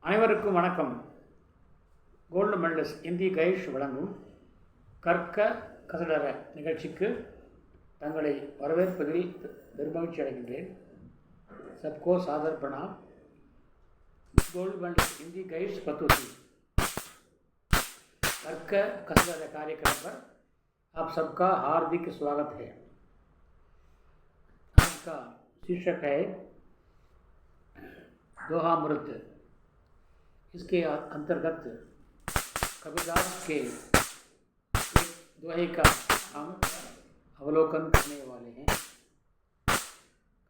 அனைவருக்கும் வணக்கம். Gold medalist Hindi கைஷ் வழங்கும் கற்க கசடர நிகழ்ச்சிக்கு தங்களை வரவேற்பதில் பெருமகிழ்ச்சி அடைகின்றேன். सबको सादर प्रणाम. गोल्ड मेडलिस्ट हिंदी गाइड्स पतौती कर्क कसरत कार्यक्रम पर आप सबका हार्दिक स्वागत है. आज का शीर्षक है दोहामृत. इसके अंतर्गत कबीरदास के दोहे का हम अवलोकन करने वाले हैं.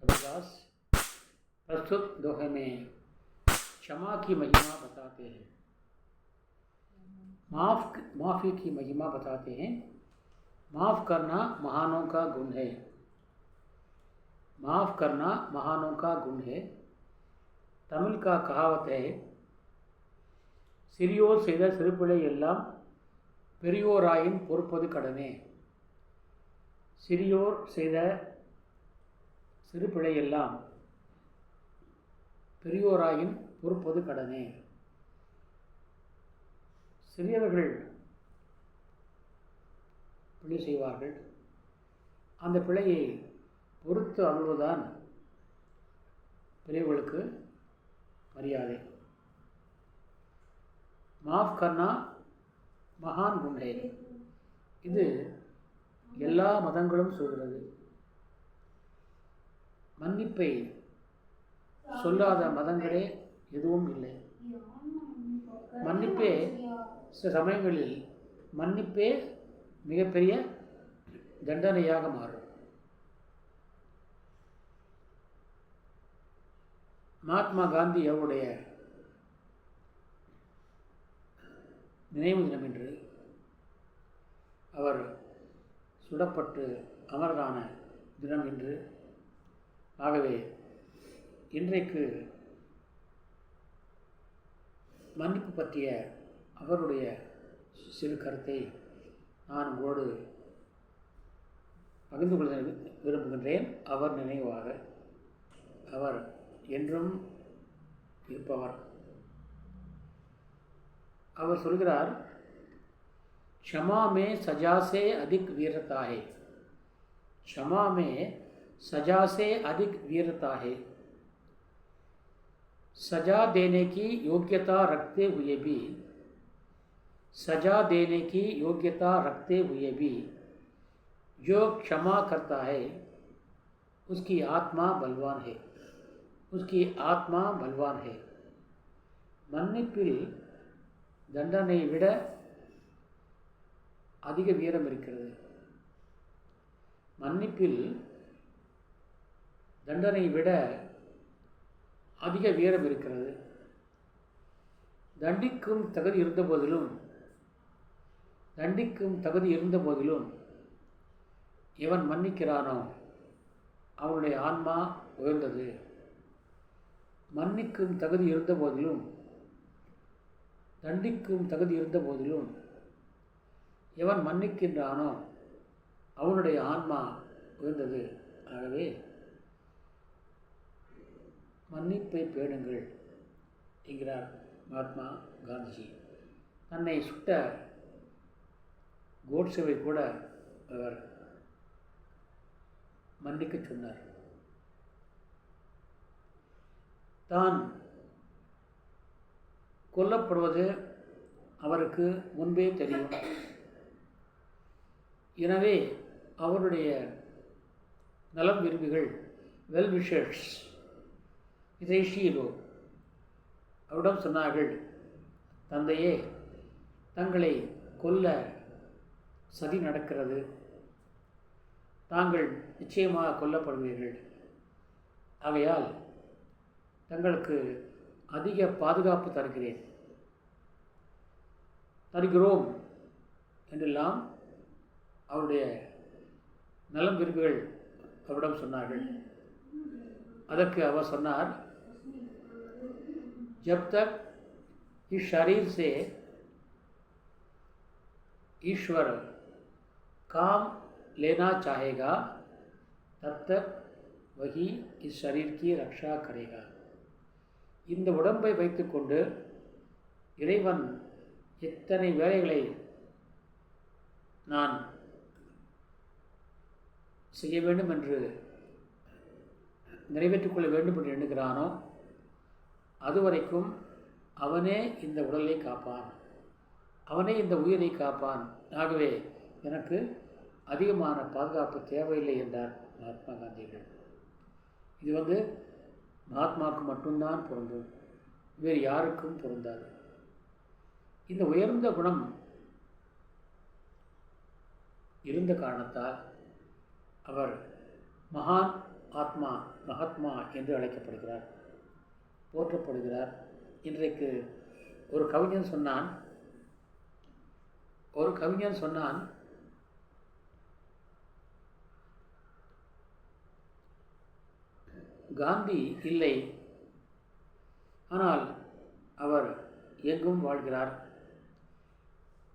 कबीरदास प्रस्तुत दोहे में क्षमा की महिमा बताते हैं, माफ़ी की महिमा बताते हैं. माफ़ करना महानों का गुण है. माफ़ करना महानों का गुण है. तमिल का कहावत है, சிறியோர் செய்த சிறுபிழை எல்லாம் பெரியோராயின் பொறுப்பது கடனே. சிறியோர் செய்த சிறுபிழை எல்லாம் பெரியோராயின் பொறுப்பது கடனே. சிறியவர்கள் பிழை செய்வார்கள். அந்த பிழையை பொறுத்து அருள்வதுதான் பெரியவர்களுக்கு மரியாதை. माफ़ करना महान गुण है. இது எல்லா மதங்களும் சொல்கிறது. மன்னிப்பை சொல்லாத மதங்களே எதுவும் இல்லை. மன்னிப்பே சில சமயங்களில் மன்னிப்பே மிகப்பெரிய தண்டனையாக மாறும். மகாத்மா காந்தி அவருடைய நினைவு தினம் என்று, அவர் சுடப்பட்டு அமரரான தினம் என்று. ஆகவே இன்றைக்கு மன்னிப்பு பற்றிய அவருடைய சிறு கருத்தை நான் உங்களோடு பகிர்ந்து கொள்ள விரும்புகின்றேன். அவர் நினைவாக. அவர் என்றும் இருப்பவர். அவர் சொல்கிறார், क्षमा में सजा से अधिक वीरता है. क्षमा में सजा से अधिक वीरता है. सजा देने की योग्यता रखते हुए भी, सजा देने की योग्यता रखते हुए भी जो क्षमा करता है उसकी आत्मा बलवान है. उसकी आत्मा बलवान है. மன்னிப்பில் தண்டனை விட அதிக வீரம் இருக்கிறது. மன்னிப்பில் தண்டனை விட அதிக வீரம் இருக்கிறது. தண்டிக்கும் தகுதி இருந்த போதிலும் எவன் மன்னிக்கிறானோ அவனுடைய ஆன்மா உயர்ந்தது. மன்னிக்கும் தகுதி இருந்த போதிலும் தண்டிக்கும் தகுதி இருந்த போதிலும் எவன் மன்னிக்கின்றானோ அவனுடைய ஆன்மா உயர்ந்தது. ஆகவே மன்னிப்பை பேணுங்கள் என்கிறார் மகாத்மா காந்திஜி. தன்னை சுட்ட கோட்சேவை கூட அவர் மன்னிக்க சொன்னார். தான் கொல்லப்படுவது அவருக்கு முன்பே தெரியும். எனவே அவருடைய நலம் விரும்பிகள், வெல் விஷர்ஸ், இதேஷீலோ அவரிடம் சொன்னார்கள், தந்தையே, தங்களை கொல்ல சதி நடக்கிறது. தாங்கள் நிச்சயமாக கொல்லப்படுவீர்கள். ஆகையால் தங்களுக்கு அதிக பாதுகாப்பு தருகிறோம் என்றெல்லாம் அவருடைய நலம் விரும்பிகள் அவரிடம் சொன்னார்கள். அதற்கு அவர் சொன்னார், जब तक इस शरीर से ईश्वर काम लेना चाहेगा तब तक वही इस शरीर की रक्षा करेगा. இந்த உடம்பை வைத்துக்கொண்டு இறைவன் எத்தனை வேலைகளை நான் செய்ய வேண்டும் என்று நிறைவேற்றிக் கொள்ள வேண்டும் என்று எண்ணுகிறானோ அதுவரைக்கும் அவனே இந்த உடலை காப்பான், அவனே இந்த உயிரை காப்பான். ஆகவே எனக்கு அதிகமான பாதுகாப்பு தேவையில்லை என்றார் மகாத்மா காந்தியடிகள். இது மகாத்மாவுக்கு மட்டும்தான் பொருந்தும், வேறு யாருக்கும் பொருந்தாது. இந்த உயர்ந்த குணம் இருந்த காரணத்தால் அவர் மகான் ஆத்மா, மகாத்மா என்று அழைக்கப்படுகிறார், போற்றப்படுகிறார். இன்றைக்கு ஒரு கவிஞன் சொன்னான் காந்தி இல்லை, ஆனால் அவர் எங்கும் வாழ்கிறார்.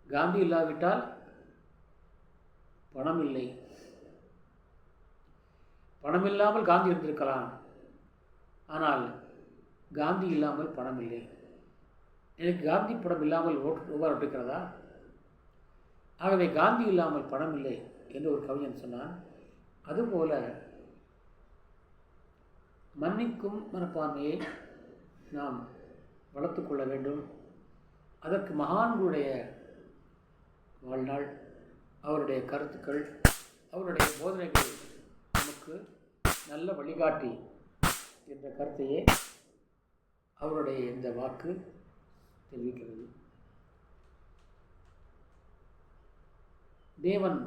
காந்தி இல்லாவிட்டால் பணம் இல்லை, பணம் இல்லாமல் காந்தி இருந்திருக்கலாம், ஆனால் காந்தி இல்லாமல் பணம் இல்லை. எனக்கு காந்தி படம் இல்லாமல் ரூபாய் இருக்கிறதா? ஆகவே காந்தி இல்லாமல் பணம் இல்லை என்று ஒரு கவிஞன் சொன்னான். அதுபோல மன்னிக்கும் மனப்பான்மையை நாம் வளர்த்து கொள்ள வேண்டும். அதற்கு மகான்களுடைய வாழ்நாள், அவருடைய கருத்துக்கள், அவருடைய போதனைகள் நமக்கு நல்ல வழிகாட்டி என்ற கருத்தையே அவருடைய இந்த வாக்கு தெரிவிக்கிறது. தேவன்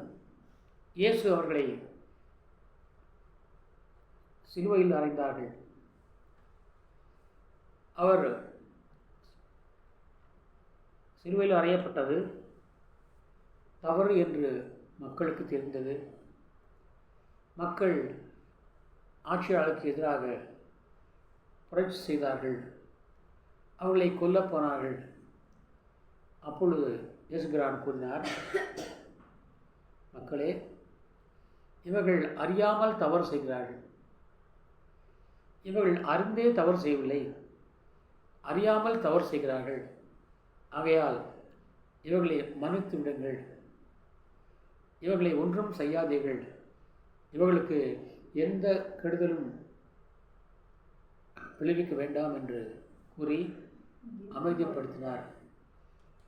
இயேசு அவர்களை சிலுவையில் அறைந்தார்கள். அவர் சிலுவையில் அறையப்பட்டது தவறு என்று மக்களுக்கு தெரிந்தது. மக்கள் ஆட்சியாளருக்கு எதிராக புரட்சி செய்தார்கள், அவர்களை கொல்லப் போனார்கள். அப்பொழுது இயேசுபிரான் கூறினார், மக்களே, இவர்கள் அறியாமல் தவறு செய்கிறார்கள், இவர்கள் அறிந்தே தவறு செய்யவில்லை, அறியாமல் தவறு செய்கிறார்கள். ஆகையால் இவர்களை மன்னித்து விடுங்கள், இவர்களை ஒன்றும் செய்யாதீர்கள், இவர்களுக்கு எந்த கெடுதலும் விளைவிக்க வேண்டாம் என்று கூறி அமைதிப்படுத்தினார்.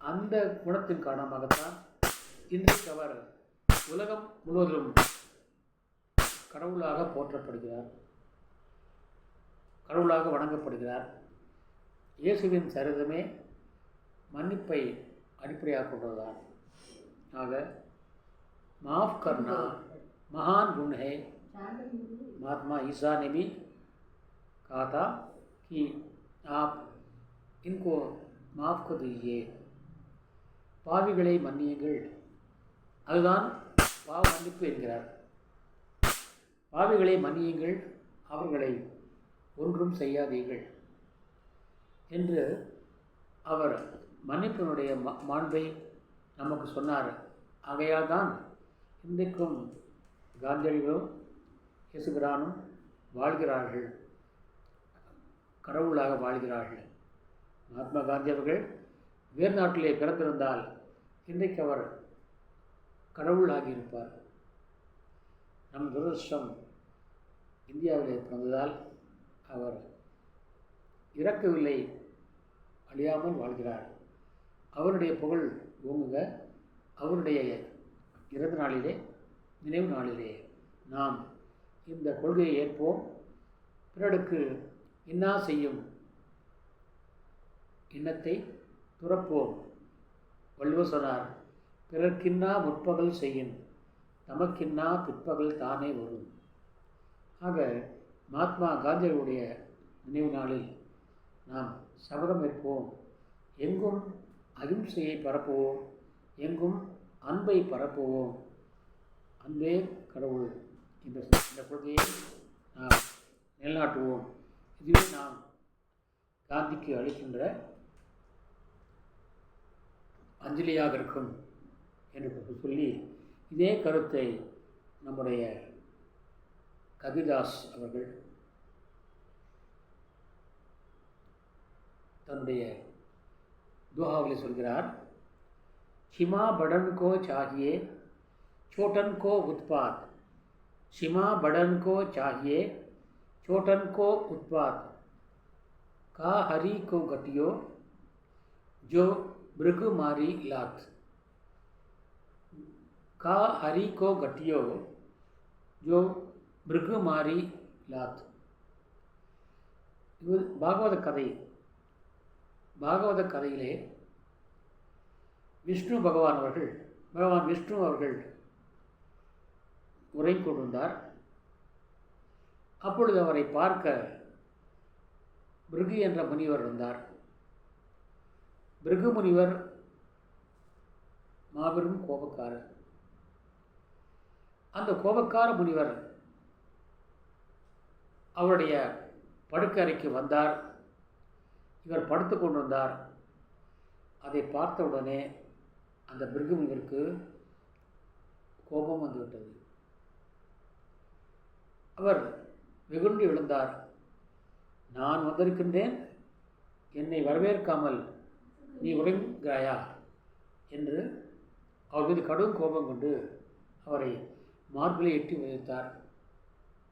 அந்த குணத்தின் காரணமாகத்தான் இன்றைக்கு அவர் உலகம் முழுவதும் கடவுளாக போற்றப்படுகிறார், கடவுளாக வணங்கப்படுகிறார். இயேசுவின் சரிதமே மன்னிப்பை அடிப்படையாக கொண்டதுதான். ஆக மாஃப் கர்னா महान गुण है। महात्मा ईसा ने भी कहा था कि आप इनको माफ़ कर दीजिए, பாவிகளை மன்னியுங்கள். அதுதான் பாவ மன்னிப்பு என்கிறார். பாவிகளை மன்னியுங்கள், அவர்களை ஒன்றும் செய்யாதீர்கள் என்று அவர் மன்னிப்பினுடைய மாண்பை நமக்கு சொன்னார். ஆகையால் தான் இன்றைக்கும் காந்தியடிகளும் இயேசுபிரானும் வாழ்கிறார்கள், கடவுளாக வாழ்கிறார்கள். மகாத்மா காந்தி அவர்கள் வேறு நாட்டிலே பிறந்திருந்தால் இன்றைக்கு அவர் கடவுளாகி இருப்பார். நம் துரதிர்ஷ்டம் இந்தியாவிலே பிறந்ததால் அவர் இறக்கவில்லை, அழியாமல் வாழ்கிறார். அவருடைய புகழ் ஓங்குக. அவருடைய இறந்த நாளிலே, நினைவு நாளிலே நாம் இந்த கொள்கையை ஏற்போம். பிறருக்கு இன்னா செய்யும் இன்னத்தை துறப்போம். வள்ளுவர் சொன்னார், பிறர்க்கின்னா முற்பகல் செய்யும், தமக்கின்னா பிற்பகல் தானே வரும். ஆக மகாத்மா காந்தியடிகளுடைய நினைவு நாளில் நாம் சபதம் ஏற்போம். எங்கும் அகிம்சையை பரப்புவோம், எங்கும் அன்பை பரப்புவோம். அன்பே கடவுள் இந்த கொள்கையை நாம் நிலைநாட்டுவோம். இதுவே நாம் காந்திக்கு அளிக்கின்ற அஞ்சலியாக இருக்கும் என்று சொல்லி, இதே கருத்தை நம்முடைய கபிதாஸ் அவர்கள் தன்னுடைய துஆவிலே சொல்கிறார், क्षिमा बड़न को चाहिए छोटन को उत्पात, क्षिमा बड़न को चाहिए छोटन को उत्पात, का हरि को घटियो जो मृग मारी लात, का हरि को घटियो जो मृग मारी लात. இது பாகவத கதையிலே பகவான் விஷ்ணு அவர்கள் உரை கொண்டிருந்தார். அப்பொழுது அவரை பார்க்க பிருகு என்ற முனிவர் இருந்தார். பிருகு முனிவர் மாபெரும் கோபக்காரர். அந்த கோபக்கார முனிவர் அவருடைய படுக்கை அறைக்கு வந்தார். இவர் படுத்து கொண்டிருந்தார். அதை பார்த்தவுடனே அந்த பிருகு முனிவருக்கு கோபம் வந்துவிட்டது. அவர் வெகுண்டு எழுந்தார். நான் வந்திருக்கின்றேன், என்னை வரவேற்காமல் நீ உறங்குகிறாயா என்று அவர் மீது கடும் கோபம் கொண்டு அவரை மார்பிலே எட்டி உதைத்தார்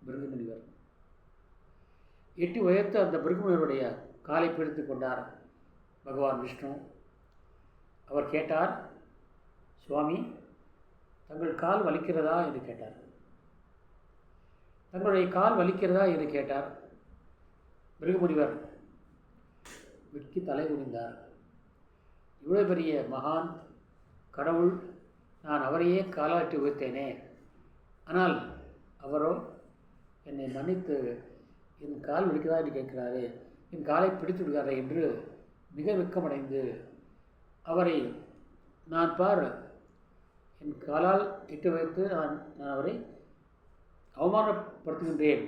பிருகு முனிவர். எட்டி உதைத்து அந்த பிருகு முனிவருடைய காலை பிடித்து கொண்டார் பகவான் விஷ்ணு. அவர் கேட்டார், சுவாமி, தங்கள் கால் வலிக்கிறதா என்று கேட்டார். தங்களுடைய கால் வலிக்கிறதா என்று கேட்டார். பிருகு முனிவர் வெட்கி தலை குனிந்தார். இவ்வளவு பெரிய மகான் கடவுள், நான் அவரையே காலாட்டி உயர்த்தேனே, ஆனால் அவரோ என்னை மன்னித்து என் கால் வலிக்கிறதா என்று கேட்கிறாரே, என் காலை பிடித்து விடுகிறாரே என்று மிக வெட்கமடைந்து அவரை நான் என் காலால் இட்டு வைத்து நான் அவரை அவமானப்படுத்துகின்றேன்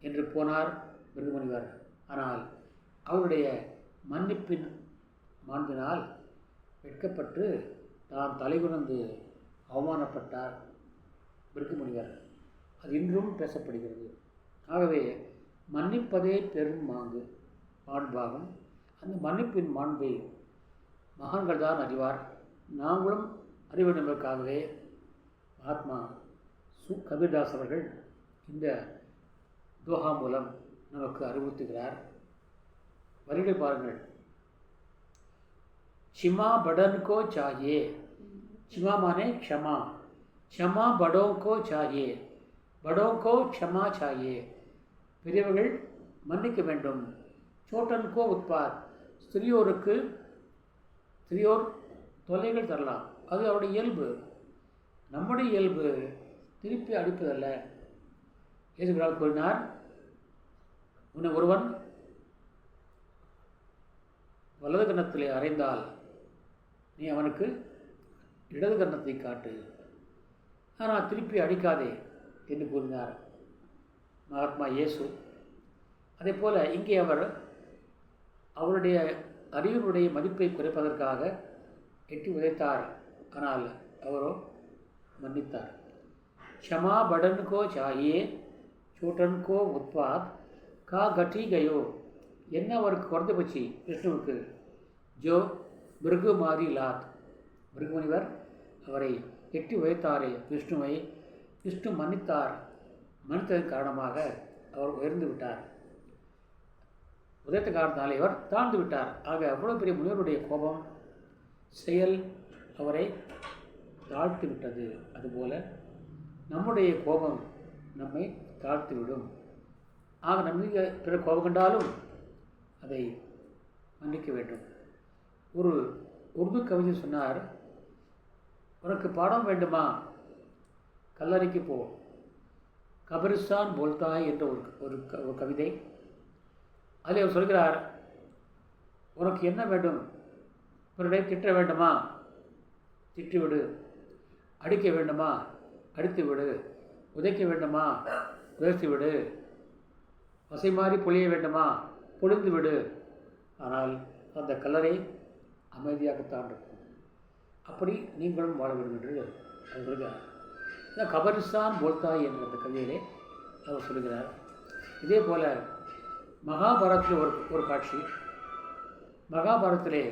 என்று போனார் பிருகு முனிவர். ஆனால் அவருடைய மன்னிப்பின் மாண்பினால் வெட்கப்பட்டு தான் தலைகுனிந்து அவமானப்பட்டார் பிருகு முனிவர். அது இன்றும் பேசப்படுகிறது. ஆகவே மன்னிப்பதே பெரும் மாண்பாகும். அந்த மன்னிப்பின் மாண்பை மகான்கள் தான் அறிவார். நாங்களும் அறிவு என்பதற்காகவே மகாத்மா கபீர்தாஸ் அவர்கள் இந்த தோஹா மூலம் நமக்கு அறிவுறுத்துகிறார். வரிகள் பாருங்கள். क्षमा बड़न को चाहिए, क्षमा माने क्षमा, क्षमा बड़ों को चाहिए, बड़ों को क्षमा चाहिए. பெரியவர்கள் மன்னிக்க வேண்டும். சோட்டன் கோ உட்பாத், ஸ்திரியோர் தொல்லைகள் தரலாம், அது அவருடைய இயல்பு. நம்முடைய இயல்பு திருப்பி அடிப்பதல்ல. இயேசுபிரான் கூறினார், உன்னை ஒருவன் வலது கன்னத்திலே அறைந்தால் நீ அவனுக்கு இடது கன்னத்தை காட்டு, ஆனால் திருப்பி அடிக்காதே என்று கூறினார் மகாத்மா இயேசு. அதே போல் இங்கே அவர் அவருடைய அறிவினுடைய மதிப்பை குறைப்பதற்காக எட்டி உதைத்தார். ஆனால் அவரோ மன்னித்தார். क्षमा बड़न को चाहिए छोटन को उत्पात का घटी गयो. என்ன அவருக்கு குறைந்து போச்சு விஷ்ணுவுக்கு? ஜோ மிருகு மாரி லாத், மிருகு முனிவர் அவரை எட்டி உதைத்தாரே விஷ்ணுவை, விஷ்ணு மன்னித்தார். மன்னித்ததன் காரணமாக அவர் உயர்ந்து விட்டார். உதயத்த காரணத்தினாலே அவர் தாழ்ந்து விட்டார். ஆக அவ்வளோ பெரிய முனிவருடைய கோபம் செயல் அவரை தாழ்த்தி விட்டது. அதுபோல நம்முடைய கோபம் நம்மை தாழ்த்திவிடும். ஆக நம்மீது பிற கோபம் கண்டாலும் அதை மன்னிக்க வேண்டும். ஒரு உருது கவிஞர் சொன்னார், உனக்கு பாடம் வேண்டுமா, கல்லறைக்கு போ, கபரிஸ்தான் போல்தாய் என்ற ஒரு கவிதை. அதில் அவர் சொல்கிறார், உனக்கு என்ன வேண்டும், பிறரை திட்ட வேண்டுமா, திட்டிவிடு, அடிக்க வேண்டுமா, அடித்து விடு, உதைக்க வேண்டுமா, உதைத்து விடு, வசை மாறி பொழிய வேண்டுமா, பொழிந்து விடு. ஆனால் அந்த கல்லறை அமைதியாகத்தான் இருக்கும். அப்படி நீங்களும் வாழ வேண்டும் என்று அவர் சொல்கிறார். கபரிஸ்தான் போல்தாய் என்ற அந்த கவிதையிலே அவர் சொல்கிறார். இதே போல் மகாபாரத்தில் ஒரு காட்சி. மகாபாரதத்திலே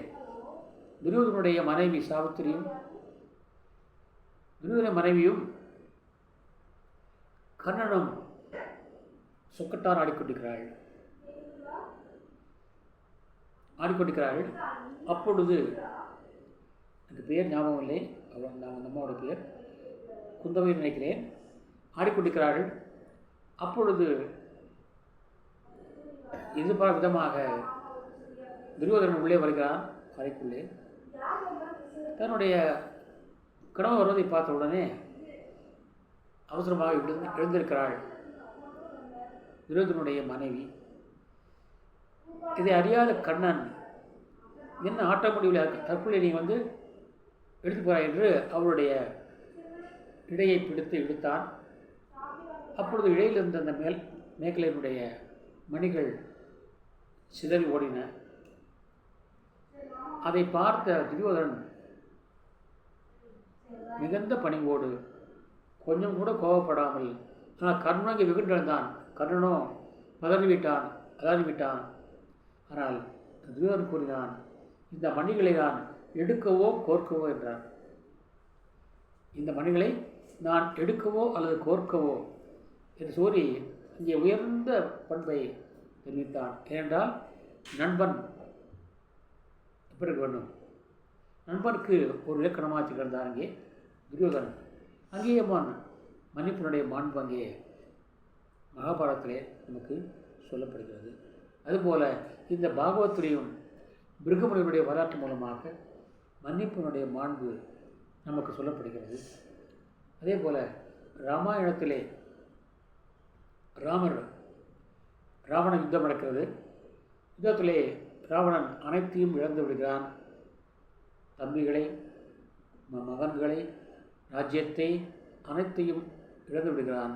துரியோதனுடைய மனைவி சாவித்திரியும் துரியோதன மனைவியும் கர்ணனும் சொக்கட்டான் ஆடிக்கொண்டிருக்கிறார்கள். அப்பொழுது அந்த பேர் ஞாபகம் இல்லை, அந்த அம்மாவோட பேர் குந்தவை நினைக்கிறேன். ஆடிக்கொண்டிருக்கிறார்கள். அப்பொழுது எதிர்பார்த்த விதமாக துரியோதனன் உள்ளே வருகிறான். அறைக்குள்ளே தன்னுடைய கணவன் வருவதை பார்த்த உடனே அவசரமாக எழுந்திருக்கிறாள் துரியோதனுடைய மனைவி. இதை அறியாத கண்ணன், என்ன ஆட்ட முடியல, தற்கொலை நீ எடுத்து போகிறாய் என்று அவருடைய இடையை பிடித்து இழுத்தான். அப்பொழுது இடையில் இருந்த அந்த மேகலையினுடைய மணிகள் சிதறி ஓடின. அதை பார்த்த துரியோதனன் மிகுந்த பணிவோடு, கொஞ்சம் கூட கோபப்படாமல், ஆனால் கர்ணன் இங்கே வெகுண்டெழுந்தான். கர்ணனோ அலறிவிட்டான். ஆனால் துரியோதனன் கூறினான், இந்த மணிகளை நான் எடுக்கவோ கோர்க்கவோ என்றான். இந்த மணிகளை நான் எடுக்கவோ அல்லது கோர்க்கவோ என்று சொல்லி இங்கே உயர்ந்த பண்பை தெரிவித்தான். ஏனென்றால் நண்பன் எப்படி இருக்க வேண்டும், நண்பனுக்கு ஒரு இலக்கணமாக வச்சுக்கிட்டான் அங்கே துரியோதனன். அங்கேயே மன்னிப்பினுடைய மாண்பு அங்கே மகாபாரதத்திலே நமக்கு சொல்லப்படுகிறது. அதுபோல் இந்த பாகவத்திலையும் பிருகுமணியுடைய வரலாற்று மூலமாக மன்னிப்பினுடைய மாண்பு நமக்கு சொல்லப்படுகிறது. அதே போல் ராமாயணத்திலே ராவண யுத்தம் நடக்கிறது. யுத்தத்திலே ராவணன் அனைத்தையும் இழந்து விடுகிறான். தம்பிகளை, மகன்களை, ராஜ்யத்தை அனைத்தையும் இழந்து விடுகிறான்.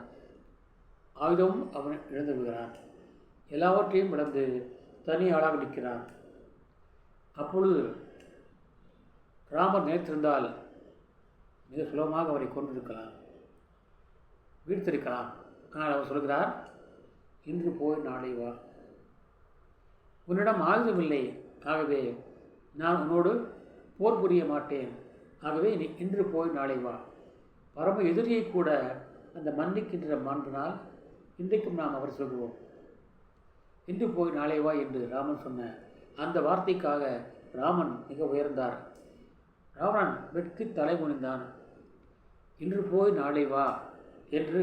ஆயுதமும் அவன் இழந்து விடுகிறான். எல்லாவற்றையும் இழந்து தனி ஆளாக நிற்கிறான். அப்பொழுது ராமர் நினைத்திருந்தால் மிக சுலபமாக அவரை கொண்டிருக்கலாம், வீழ்த்திருக்கலாம். ஆனால் அவர் சொல்கிறார், இன்று போய் நாளை வா. உன்னிடம் ஆயுதமில்லை, ஆகவே நான் உன்னோடு போர் புரிய மாட்டேன். ஆகவே நீ இன்று போய் நாளை வா. பரம எதிரியை கூட அந்த மன்னிக்கின்ற மாண்பினால் இன்றைக்கும் நாம் அவர் சொல்கிறோம். இன்று போய் நாளை வா என்று ராமன் சொன்ன அந்த வார்த்தைக்காக ராமன் மிக உயர்ந்தார். ராவணன் வெட்கி தலை குனிந்தான். இன்று போய் நாளை வா என்று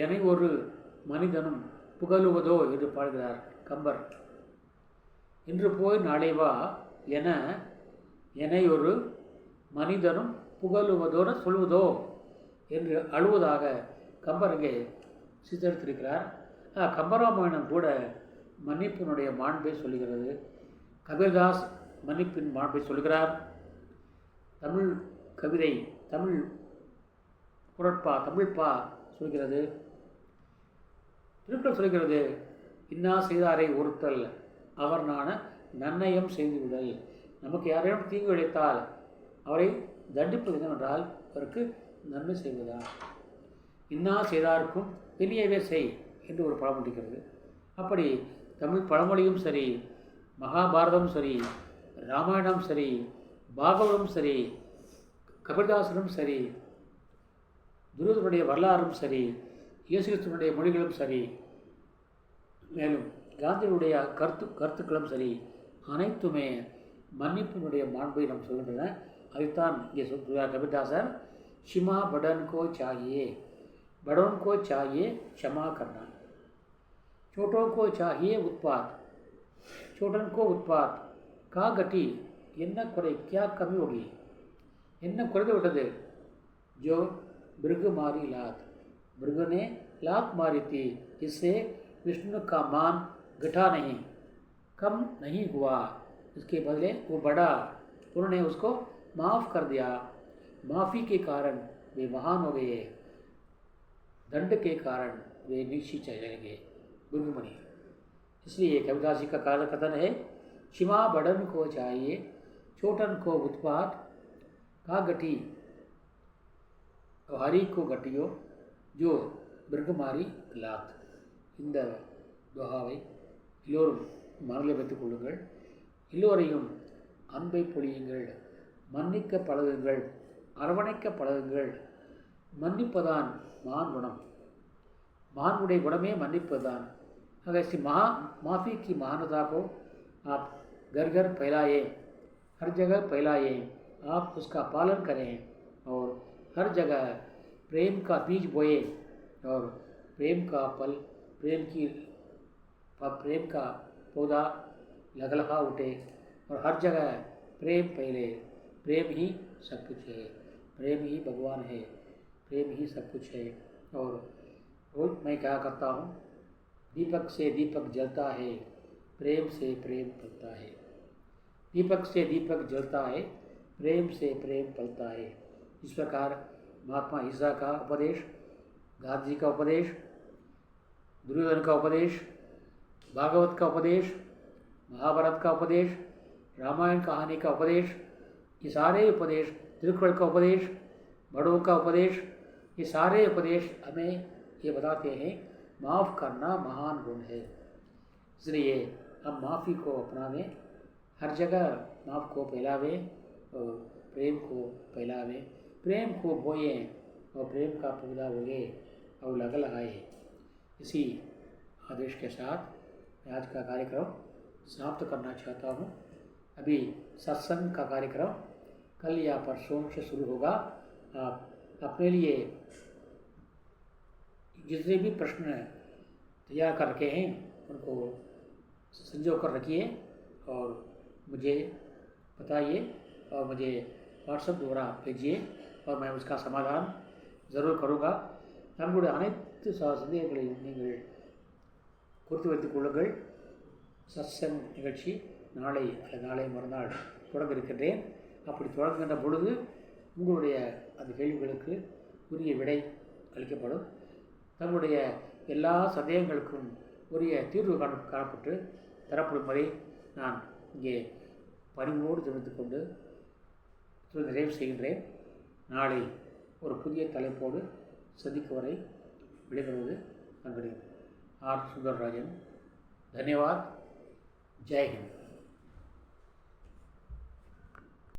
என்னை ஒரு மனிதனும் புகழுவதோ என்று பாடுகிறார் கம்பர். இன்று போய் நாளை வா என என்னை ஒரு மனிதனும் புகழுவதோடு சொல்வதோ என்று அழுவதாக கம்பர் இங்கே சித்தரித்திருக்கிறார். கம்பராமாயணம் கூட மன்னிப்பினுடைய மாண்பை சொல்லுகிறது. கபீர்தாஸ் மன்னிப்பின் மாண்பை சொல்கிறார். தமிழ் கவிதை, தமிழ் தமிழ்ப்பா சொல்கிறது. திருக்குறள் சொல்கிறது, இன்னா செய்தாரை ஒருத்தல் அவர் நான நன்னயம் செய்துவிடல். நமக்கு யாரையும் தீங்கு இழைத்தால் அவரை தண்டிப்பது என்னவென்றால் அவருக்கு நன்மை செய்வதா. இன்னா செய்தாருக்கும் பெரியவே செய் என்று ஒரு பழமொழி இருக்கிறது. அப்படி தமிழ் பழமொழியும் சரி, மகாபாரதமும் சரி, ராமாயணம் சரி, பாகவதமும் சரி, கபீர்தாசனும் சரி, துரியோதனுடைய வரலாறும் சரி, இயேசு கிறிஸ்துவனுடைய மொழிகளும் சரி, மேலும் காந்தியுடைய கருத்துக்களும் சரி, அனைத்துமே மன்னிப்பினுடைய மாண்பை நாம் சொல்கின்றன. அதைத்தான் இங்கே சொல்கிறார் கபீர்தாசர். ஷிமா படன் கோ சாயே, बड़ों को चाहिए क्षमा करना, छोटों को चाहिए उत्पात, छोटन को उत्पात का गति என்ன குறை, क्या कमी होगी, என்ன குறைந்து விட்டது. जो मृग मारी लात, मृग ने लात मारी थी, इससे विष्णु का मान घटा नहीं, कम नहीं हुआ, इसके बदले वो बढ़ा, उन्होंने उसको माफ़ कर दिया, माफ़ी के कारण वे महान हो गए, दंड के कारण वे नीचे चले गए. भृगुमुनि. इसलिए कबीरदास जी का कथन है, क्षमा बड़न को चाहिए, छोटन को उत्पात का गटी, हरि को गटियो जो மிருகமாரி லாத். இந்த துஹாவை எல்லோரும் மனதில் வைத்துக் கொள்ளுங்கள். எல்லோரையும் அன்பை பொழியுங்கள், மன்னிக்க பழகுங்கள், அரவணைக்க பழகுங்கள். மன்னிப்பதான் மான்குணம். मानवुடைய गुणமே மன்னிப்பதுதான். अगर इस माफ़ी की महानता को आप घर घर फैलाएं, हर जगह फैलाएं, आप उसका पालन करें और हर जगह प्रेम का बीज बोए और प्रेम का फल, प्रेम का पौधा लगा उठे और हर जगह प्रेम फैले। प्रेम ही सब कुछ है, प्रेम ही भगवान है, प्रेम ही सब कुछ है। और रोज मैं क्या करता हूँ, दीपक से दीपक जलता है, प्रेम से प्रेम पलता है। दीपक से दीपक जलता है, प्रेम से प्रेम पलता है। इस प्रकार महात्मा ईसा का उपदेश, गांधी जी का उपदेश, दुर्योधन का उपदेश, भागवत का उपदेश, महाभारत का उपदेश, रामायण कहानी का उपदेश, ये सारे उपदेश, तिरुकुरल का उपदेश, बड़ों का उपदेश, ये सारे उपदेश हमें ये बताते हैं माफ़ करना महान गुण है। इसलिए हम माफ़ी को अपनावें, हर जगह माफ़ को फैलावें और प्रेम को फैलावें, प्रेम को बोएं और प्रेम का पौधा उगे और लगाए। इसी आदेश के साथ मैं आज का कार्यक्रम समाप्त करना चाहता हूँ। अभी सत्संग का कार्यक्रम कल या परसों से शुरू होगा। आप अपने लिए जितने भी प्रश्न तैयार कर रखे हैं उनको संजो कर रखिए और मुझे बताइए और मुझे व्हाट्सएप द्वारा भेजिए और मैं उसका समाधान ज़रूर करूँगा। நம்முடைய அனைத்து சந்தேகங்களையும் நீங்கள் குறித்து வைத்துக் கொள்ளுங்கள். சத்சங் நிகழ்ச்சி நாளை மறுநாள் தொடங்க இருக்கின்றேன். அப்படி தொடங்குகின்ற பொழுது உங்களுடைய அந்த கேள்விகளுக்கு உரிய விடை அளிக்கப்படும். தங்களுடைய எல்லா சந்தேகங்களுக்கும் உரிய தீர்வு காணப்பட்டு தரப்படும் வரை நான் இங்கே பணிவோடு தெரிவித்துக் கொண்டு நிறைவு செய்கின்றேன். நாளை ஒரு புதிய தலைப்போடு சந்திக்கும் வரை விடைபெறுவது தங்களுடைய ஆர் சுந்தரராஜன். धन्यवाद. जय हिंद.